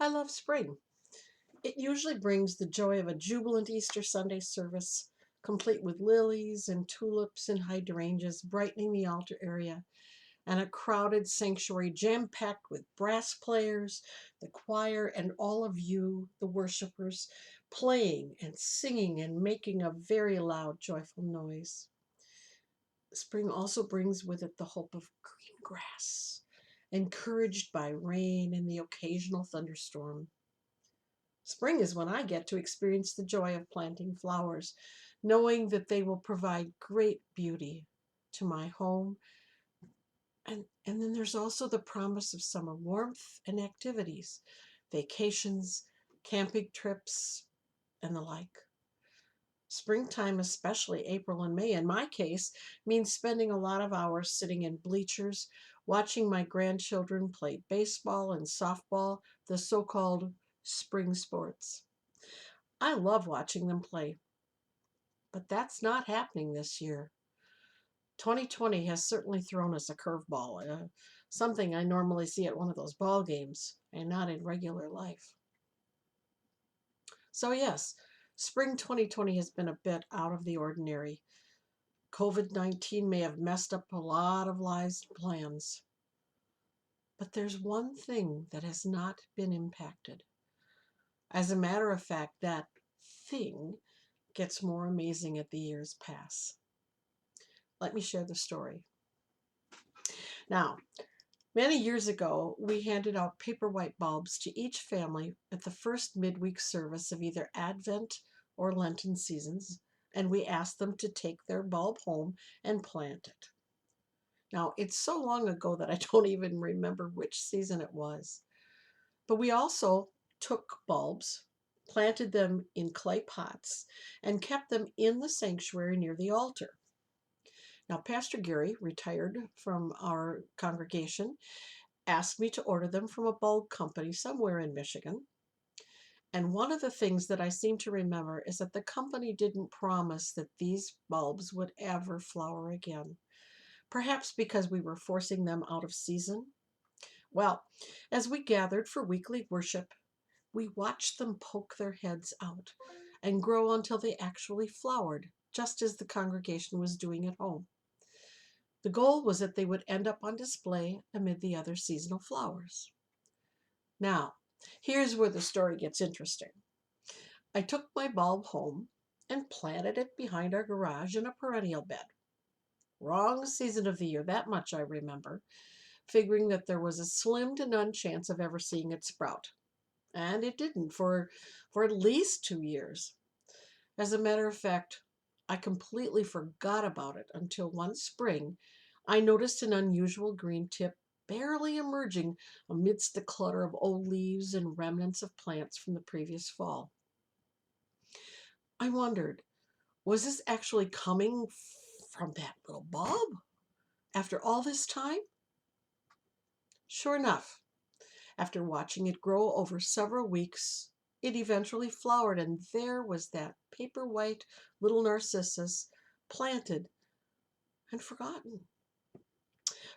I love spring. It usually brings the joy of a jubilant Easter Sunday service, complete with lilies and tulips and hydrangeas brightening the altar area, and a crowded sanctuary jam packed with brass players, the choir, and all of you, the worshipers, playing and singing and making a very loud, joyful noise. Spring also brings with it the hope of green grass, encouraged by rain and the occasional thunderstorm. Spring is when I get to experience the joy of planting flowers, knowing that they will provide great beauty to my home. And then there's also the promise of summer warmth and activities, vacations, camping trips, and the like. Springtime, especially April and May, in my case, means spending a lot of hours sitting in bleachers, watching my grandchildren play baseball and softball, the so called spring sports. I love watching them play, but that's not happening this year. 2020 has certainly thrown us a curveball, something I normally see at one of those ball games and not in regular life. So, yes, spring 2020 has been a bit out of the ordinary. COVID-19 may have messed up a lot of lives and plans, but there's one thing that has not been impacted. As a matter of fact, that thing gets more amazing as the years pass. Let me share the story. Now, many years ago, we handed out paper white bulbs to each family at the first midweek service of either Advent or Lenten seasons, and we asked them to take their bulb home and plant it. Now, it's so long ago that I don't even remember which season it was. But we also took bulbs, planted them in clay pots, and kept them in the sanctuary near the altar. Now, Pastor Gary, retired from our congregation, asked me to order them from a bulb company somewhere in Michigan. And one of the things that I seem to remember is that the company didn't promise that these bulbs would ever flower again. Perhaps because we were forcing them out of season. Well, as we gathered for weekly worship, we watched them poke their heads out and grow until they actually flowered, just as the congregation was doing at home. The goal was that they would end up on display amid the other seasonal flowers. Now, here's where the story gets interesting. I took my bulb home and planted it behind our garage in a perennial bed. Wrong season of the year, that much I remember, figuring that there was a slim to none chance of ever seeing it sprout. And it didn't for at least 2 years. As a matter of fact, I completely forgot about it until one spring I noticed an unusual green tip barely emerging amidst the clutter of old leaves and remnants of plants from the previous fall. I wondered, was this actually coming from that little bulb after all this time? Sure enough, after watching it grow over several weeks, it eventually flowered, and there was that paper white little narcissus planted and forgotten.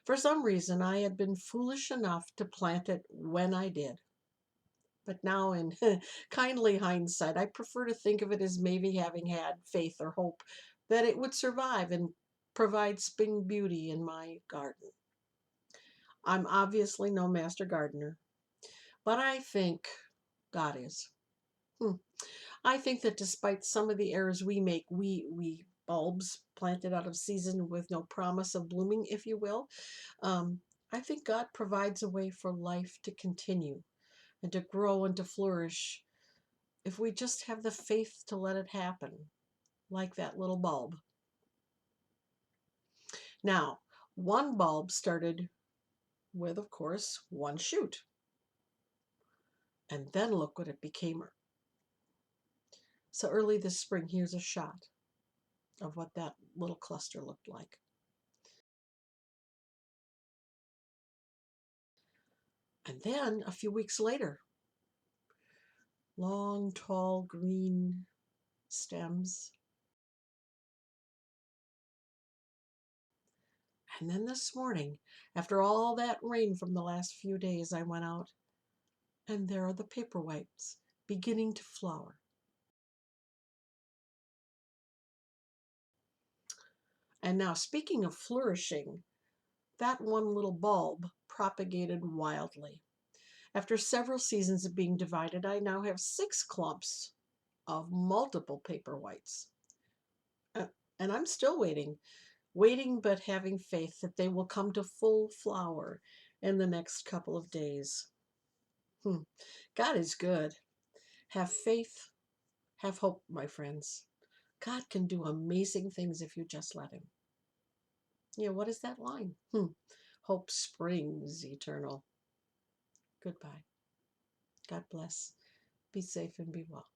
For some reason, I had been foolish enough to plant it when I did. But now, in kindly hindsight, I prefer to think of it as maybe having had faith or hope that it would survive and provide spring beauty in my garden. I'm obviously no master gardener, but I think God is. Hmm. I think that despite some of the errors we make, we bulbs planted out of season with no promise of blooming, if you will, I think God provides a way for life to continue and to grow and to flourish if we just have the faith to let it happen, like that little bulb. Now, one bulb started with, of course, one shoot. And then look what it became. So early this spring, here's a shot of what that little cluster looked like. And then a few weeks later, long, tall, green stems. And then this morning, after all that rain from the last few days, I went out And there are the paper whites beginning to flower. And now, speaking of flourishing, that one little bulb propagated wildly. After several seasons of being divided, I now have 6 clumps of multiple paper whites. Uh, and I'm still waiting but having faith that they will come to full flower in the next couple of days. God is good. Have faith, have hope, my friends. God can do amazing things if you just let Him. Yeah, what is that line? Hope springs eternal. Goodbye. God bless. Be safe and be well.